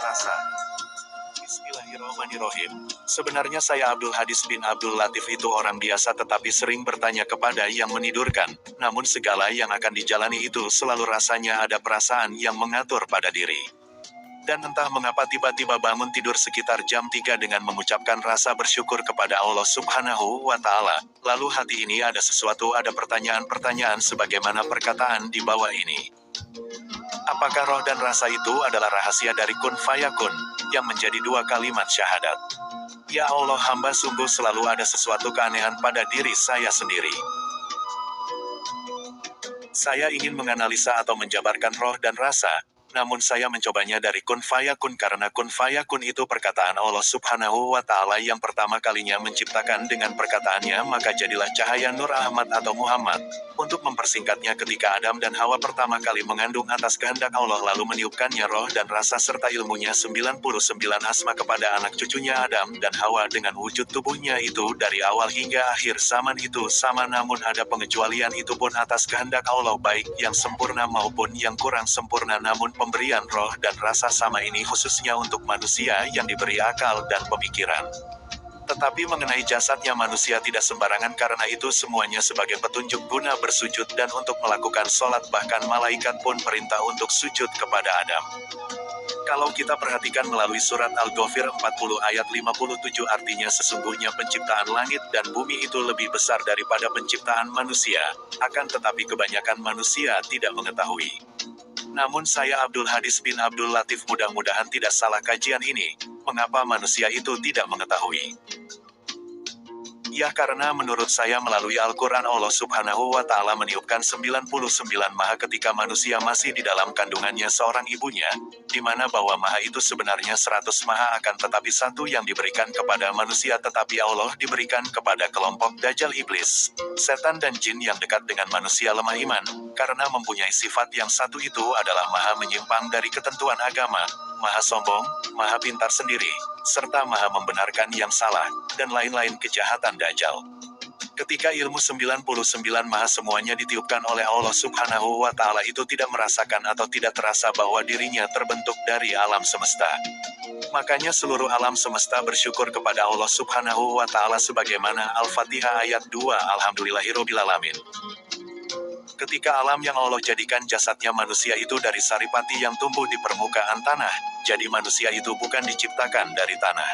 rasa. Bismillahirrahmanirrahim. Sebenarnya saya Abdul Hadis bin Abdul Latif itu orang biasa tetapi sering bertanya kepada yang menidurkan. Namun segala yang akan dijalani itu selalu rasanya ada perasaan yang mengatur pada diri. Dan entah mengapa tiba-tiba bangun tidur sekitar jam 3 dengan mengucapkan rasa bersyukur kepada Allah Subhanahu wa Ta'ala. Lalu hati ini ada pertanyaan-pertanyaan sebagaimana perkataan di bawah ini. Apakah roh dan rasa itu adalah rahasia dari kun fayakun, yang menjadi dua kalimat syahadat? Ya Allah, hamba sungguh selalu ada sesuatu keanehan pada diri saya sendiri. Saya ingin menganalisa atau menjabarkan roh dan rasa, namun saya mencobanya dari kun fayakun karena kun fayakun itu perkataan Allah Subhanahu wa Ta'ala yang pertama kalinya menciptakan dengan perkataannya maka jadilah cahaya Nur Ahmad atau Muhammad. Untuk mempersingkatnya, ketika Adam dan Hawa pertama kali mengandung atas kehendak Allah lalu meniupkannya roh dan rasa serta ilmunya 99 asma kepada anak cucunya Adam dan Hawa dengan wujud tubuhnya itu dari awal hingga akhir zaman itu sama, namun ada pengecualian, itu pun atas kehendak Allah baik yang sempurna maupun yang kurang sempurna. Namun pemberian roh dan rasa sama ini khususnya untuk manusia yang diberi akal dan pemikiran. Tetapi mengenai jasadnya manusia tidak sembarangan, karena itu semuanya sebagai petunjuk guna bersujud dan untuk melakukan sholat, bahkan malaikat pun perintah untuk sujud kepada Adam. Kalau kita perhatikan melalui surat Al-Ghafir 40 ayat 57 artinya sesungguhnya penciptaan langit dan bumi itu lebih besar daripada penciptaan manusia, akan tetapi kebanyakan manusia tidak mengetahui. Namun saya Abdul Hadis bin Abdul Latif mudah-mudahan tidak salah kajian ini. Mengapa manusia itu tidak mengetahui? Ya karena menurut saya melalui Al-Quran Allah Subhanahu wa Ta'ala meniupkan 99 maha ketika manusia masih di dalam kandungannya seorang ibunya, di mana bahwa maha itu sebenarnya 100 maha, akan tetapi satu yang diberikan kepada manusia tetapi Allah diberikan kepada kelompok Dajjal, iblis, setan dan jin yang dekat dengan manusia lemah iman, karena mempunyai sifat yang satu itu adalah maha menyimpang dari ketentuan agama, maha sombong, maha pintar sendiri, serta maha membenarkan yang salah, dan lain-lain kejahatan Dajjal. Ketika ilmu 99 maha semuanya ditiupkan oleh Allah Subhanahu wa Ta'ala itu tidak merasakan atau tidak terasa bahwa dirinya terbentuk dari alam semesta. Makanya seluruh alam semesta bersyukur kepada Allah Subhanahu wa Ta'ala sebagaimana Al-Fatihah ayat 2 Alhamdulillahirobbilalamin. Ketika alam yang Allah jadikan jasadnya manusia itu dari saripati yang tumbuh di permukaan tanah, jadi manusia itu bukan diciptakan dari tanah.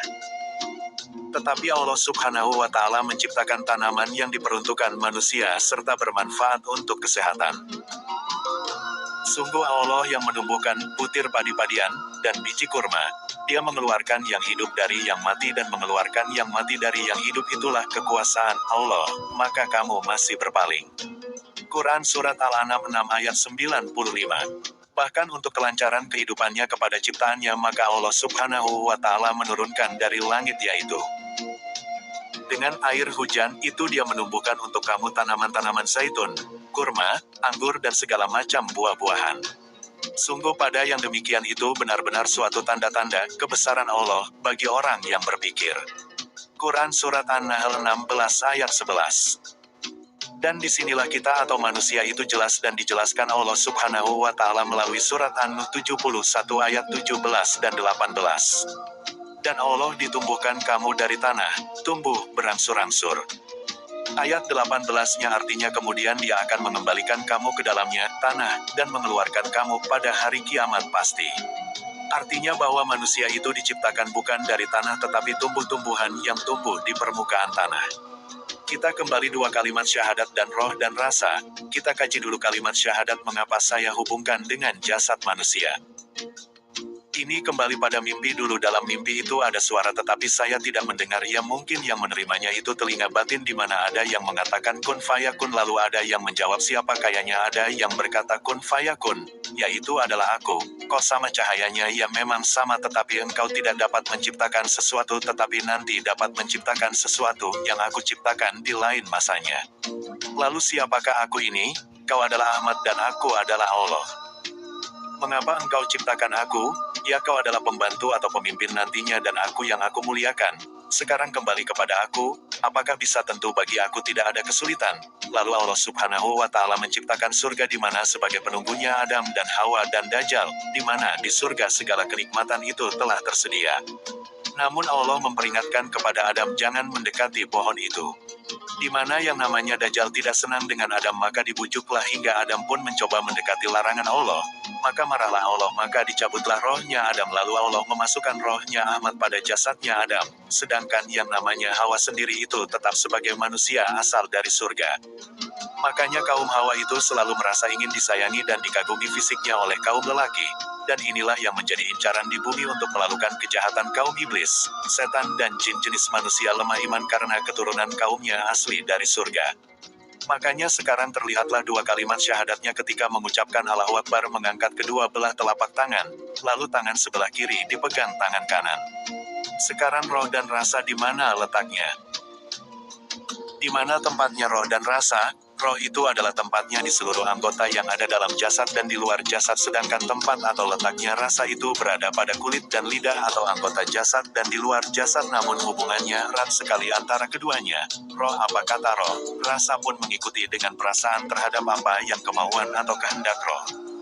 Tetapi Allah Subhanahu wa Ta'ala menciptakan tanaman yang diperuntukkan manusia serta bermanfaat untuk kesehatan. Sungguh Allah yang menumbuhkan butir padi-padian dan biji kurma. Dia mengeluarkan yang hidup dari yang mati dan mengeluarkan yang mati dari yang hidup, itulah kekuasaan Allah, maka kamu masih berpaling. Quran Surat Al-An'am 6 ayat 95. Bahkan untuk kelancaran kehidupannya kepada ciptaannya maka Allah Subhanahu wa Ta'ala menurunkan dari langit, yaitu dengan air hujan itu dia menumbuhkan untuk kamu tanaman-tanaman zaitun, kurma, anggur dan segala macam buah-buahan. Sungguh pada yang demikian itu benar-benar suatu tanda-tanda kebesaran Allah bagi orang yang berpikir. Quran Surat An-Nahl 16 ayat 11. Dan disinilah kita atau manusia itu jelas dan dijelaskan Allah Subhanahu wa Ta'ala melalui surat An-Nuh 71 ayat 17 dan 18. Dan Allah ditumbuhkan kamu dari tanah, tumbuh berangsur-angsur. Ayat 18-nya artinya kemudian dia akan mengembalikan kamu ke dalamnya, tanah, dan mengeluarkan kamu pada hari kiamat pasti. Artinya bahwa manusia itu diciptakan bukan dari tanah tetapi tumbuh-tumbuhan yang tumbuh di permukaan tanah. Kita kembali dua kalimat syahadat dan roh dan rasa. Kita kaji dulu kalimat syahadat mengapa saya hubungkan dengan jasad manusia. Ini kembali pada mimpi dulu. Dalam mimpi itu ada suara tetapi saya tidak mendengar. Ya mungkin yang menerimanya itu telinga batin di mana ada yang mengatakan kun fayakun lalu ada yang menjawab siapa, kayaknya ada yang berkata kun fayakun, yaitu adalah aku. Kok sama cahayanya? Ya memang sama, tetapi engkau tidak dapat menciptakan sesuatu tetapi nanti dapat menciptakan sesuatu yang aku ciptakan di lain masanya. Lalu siapakah aku ini? Kau adalah Ahmad dan aku adalah Allah. Mengapa engkau ciptakan aku? Ya kau adalah pembantu atau pemimpin nantinya dan aku yang aku muliakan. Sekarang kembali kepada aku, apakah bisa tentu bagi aku tidak ada kesulitan? Lalu Allah Subhanahu wa Ta'ala menciptakan surga di mana sebagai penunggunya Adam dan Hawa dan Dajjal, di mana di surga segala kenikmatan itu telah tersedia. Namun Allah memperingatkan kepada Adam jangan mendekati pohon itu. Di mana yang namanya Dajjal tidak senang dengan Adam maka dibujuklah hingga Adam pun mencoba mendekati larangan Allah. Maka marahlah Allah maka dicabutlah rohnya Adam lalu Allah memasukkan rohnya Ahmad pada jasadnya Adam. Sedangkan yang namanya Hawa sendiri itu tetap sebagai manusia asal dari surga. Makanya kaum Hawa itu selalu merasa ingin disayangi dan dikagumi fisiknya oleh kaum lelaki. Dan inilah yang menjadi incaran di bumi untuk melakukan kejahatan kaum iblis, setan dan jin jenis manusia lemah iman karena keturunan kaumnya asli dari surga. Makanya sekarang terlihatlah dua kalimat syahadatnya ketika mengucapkan Allahu Akbar mengangkat kedua belah telapak tangan, lalu tangan sebelah kiri dipegang tangan kanan. Sekarang roh dan rasa di mana letaknya? Di mana tempatnya roh dan rasa? Roh itu adalah tempatnya di seluruh anggota yang ada dalam jasad dan di luar jasad sedangkan tempat atau letaknya rasa itu berada pada kulit dan lidah atau anggota jasad dan di luar jasad namun hubungannya erat sekali antara keduanya. Roh apa kata roh? Rasa pun mengikuti dengan perasaan terhadap apa yang kemauan atau kehendak roh.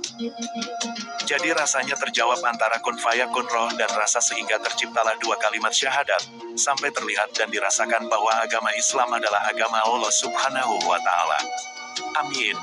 Jadi rasanya terjawab antara kun fayakun roh dan rasa sehingga terciptalah dua kalimat syahadat, sampai terlihat dan dirasakan bahwa agama Islam adalah agama Allah Subhanahu wa Ta'ala. Amin.